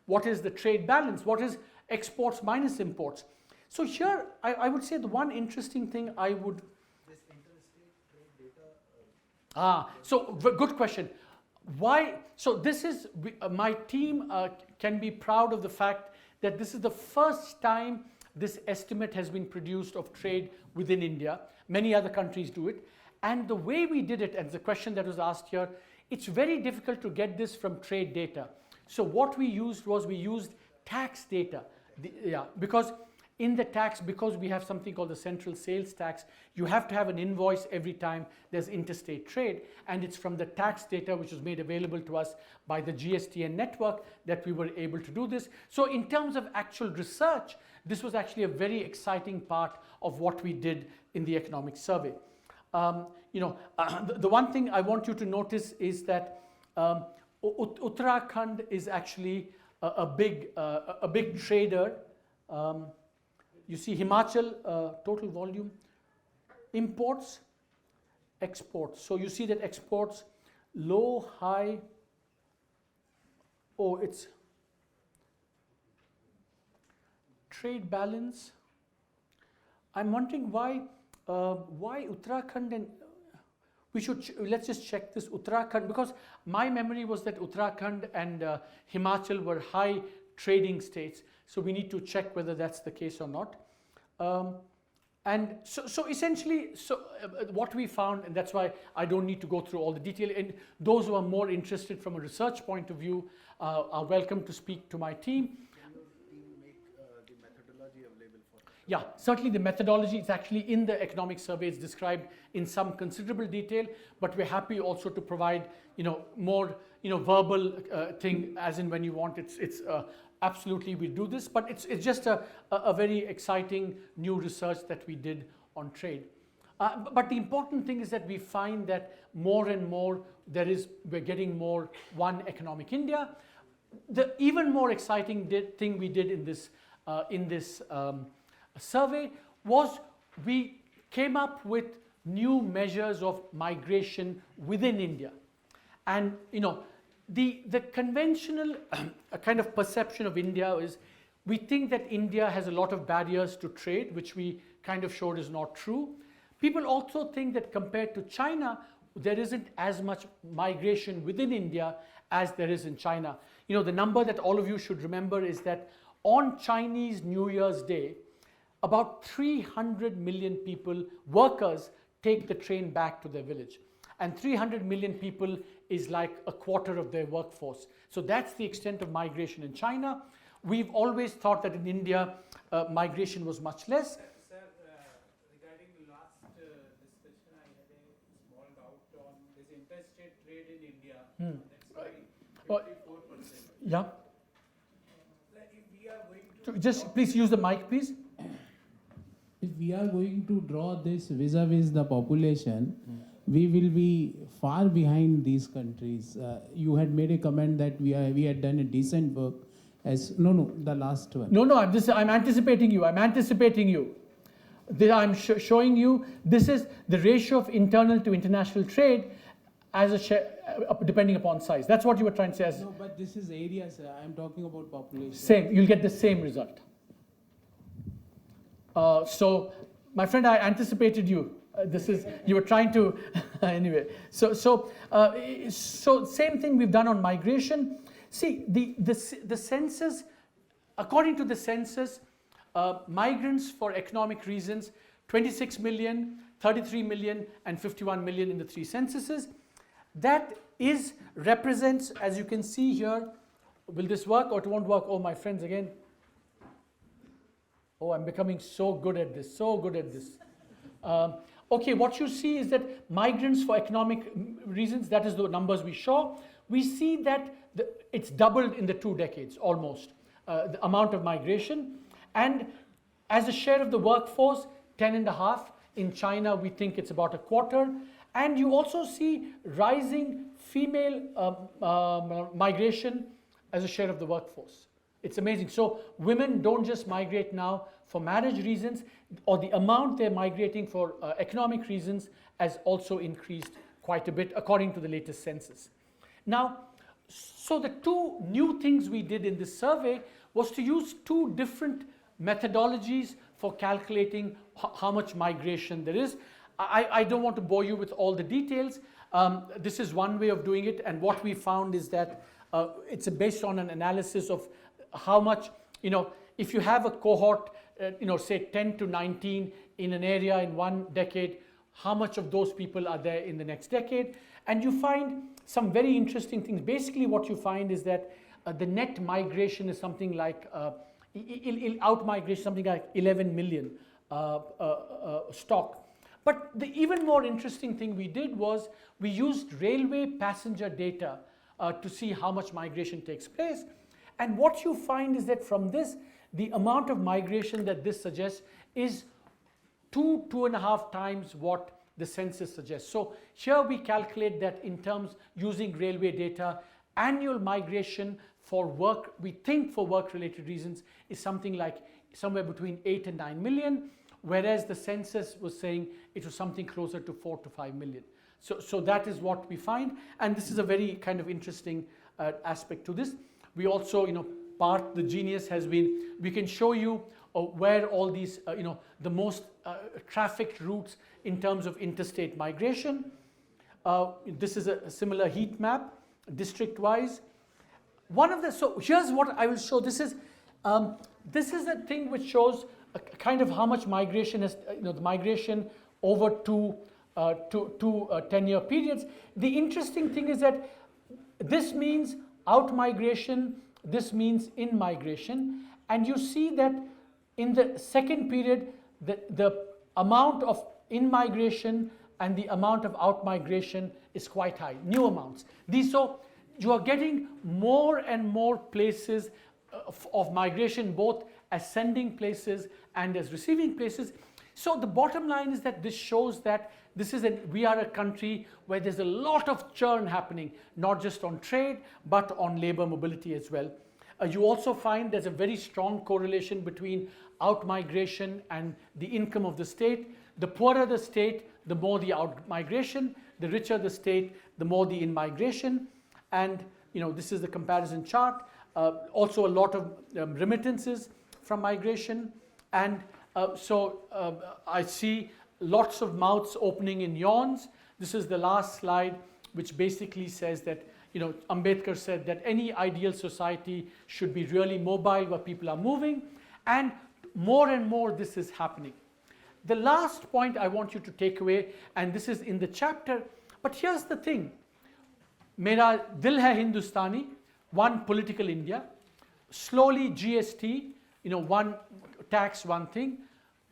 what is the trade balance, what is exports minus imports. So here I would say the one interesting thing I would... This interstate trade data... So good question. Why? So this is, my team can be proud of the fact that this is the first time this estimate has been produced of trade within India. Many other countries do it. And the way we did it, and the question that was asked here, it's very difficult to get this from trade data. So what we used was, we used tax data. Because in the tax, because we have something called the central sales tax, you have to have an invoice every time there's interstate trade, and it's from the tax data which was made available to us by the GSTN network that we were able to do this. So in terms of actual research, this was actually a very exciting part of what we did in the economic survey. The one thing I want you to notice is that Uttarakhand is actually a big trader. You see Himachal, total volume, imports, exports. So you see that exports, low, high, it's trade balance. I'm wondering why Uttarakhand, and let's just check this Uttarakhand, because my memory was that Uttarakhand and Himachal were high trading states. So we need to check whether that's the case or not. And so essentially, what we found, and that's why I don't need to go through all the detail, and those who are more interested from a research point of view are welcome to speak to my team. Can your team make the methodology available for us? Yeah, certainly the methodology is actually in the economic survey. It's described in some considerable detail, but we're happy also to provide, more, verbal thing as in when you want. It's absolutely we do this, but it's just a very exciting new research that we did on trade. But the important thing is that we find that more and more we're getting more one economic India. The even more exciting thing we did in this survey was we came up with new measures of migration within India. And the conventional kind of perception of India is we think that India has a lot of barriers to trade, which we kind of showed is not true. People also think that compared to China, there isn't as much migration within India as there is in China. The number that all of you should remember is that on Chinese New Year's Day, about 300 million people, workers, take the train back to their village. And 300 million people is like a quarter of their workforce. So that's the extent of migration in China. We've always thought that in India, migration was much less. Sir, regarding the last discussion, I had a small doubt on this interstate trade in India. That's why 54%. Yeah. Like if we are going to Just please use the mic, please. If we are going to draw this vis-a-vis the population, we will be far behind these countries. You had made a comment that we had done a decent work. The last one. No, I'm anticipating you. I'm showing you this is the ratio of internal to international trade as a share, depending upon size. That's what you were trying to say. No, but this is area, sir. I'm talking about population. Same. You'll get the same result. So, my friend, I anticipated you. You were trying to anyway. So same thing we've done on migration. See, the census, according to the census, migrants for economic reasons, 26 million, 33 million, and 51 million in the three censuses. That represents, as you can see here, will this work or it won't work? Oh, my friends, again. Oh, I'm becoming so good at this, Okay, what you see is that migrants for economic reasons, that is the numbers we show. We see that it's doubled in the 2 decades, almost, the amount of migration. And as a share of the workforce, 10.5. In China, we think it's about a quarter. And you also see rising female migration as a share of the workforce. It's amazing. So women don't just migrate now for marriage reasons, or the amount they're migrating for economic reasons has also increased quite a bit according to the latest census. Now, so the 2 new things we did in this survey was to use 2 different methodologies for calculating how much migration there is. I don't want to bore you with all the details. This is one way of doing it, and what we found is that it's based on an analysis of how much, if you have a cohort, say 10 to 19 in an area in 1 decade, how much of those people are there in the next decade? And you find some very interesting things. Basically what you find is that the net migration is something like out-migration, something like 11 million stock. But the even more interesting thing we did was we used railway passenger data to see how much migration takes place. And what you find is that from this, the amount of migration that this suggests is 2.5 times what the census suggests. So here we calculate that in terms using railway data, annual migration for work, we think for work-related reasons, is something like somewhere between 8 and 9 million, whereas the census was saying it was something closer to 4 to 5 million. So that is what we find, and this is a very kind of interesting aspect to this. We also, the genius has been, we can show you where all these, the most trafficked routes in terms of interstate migration. This is a similar heat map, district-wise. So here's what I will show. This is a thing which shows kind of how much migration has, the migration over two 10-year periods. The interesting thing is that this means out-migration, this means in-migration, and you see that in the second period, the amount of in-migration and the amount of out-migration is quite high, new amounts. So you are getting more and more places of migration, both as sending places and as receiving places. So the bottom line is that this shows that we are a country where there's a lot of churn happening, not just on trade, but on labor mobility as well. You also find there's a very strong correlation between out-migration and the income of the state. The poorer the state, the more the out-migration. The richer the state, the more the in-migration. And this is the comparison chart. Also a lot of remittances from migration. And so I see lots of mouths opening in yawns. This is the last slide, which basically says that, Ambedkar said that any ideal society should be really mobile, where people are moving, and more this is happening. The last point I want you to take away, and this is in the chapter, but here's the thing. Mera dil hai Hindustani, one political India, slowly GST, one tax, one thing,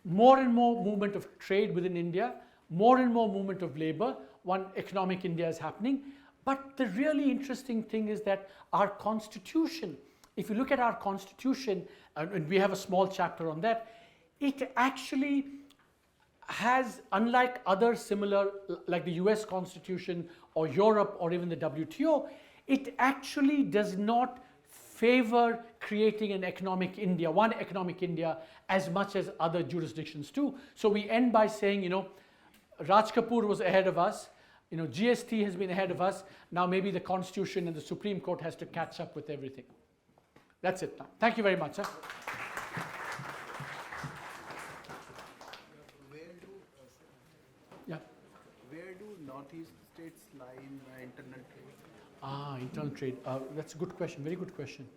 more and more movement of trade within India, more and more movement of labor, one economic India is happening. But the really interesting thing is that our constitution, if you look at our constitution, and we have a small chapter on that, it actually has, unlike other similar, like the US Constitution or Europe or even the WTO, it actually does not favor creating an economic India, one economic India, as much as other jurisdictions do. So we end by saying, Raj Kapoor was ahead of us, GST has been ahead of us, now maybe the Constitution and the Supreme Court has to catch up with everything. That's it now. Thank you very much. Where do Northeast states lie in internal trade? Internal trade. That's a good question, very good question.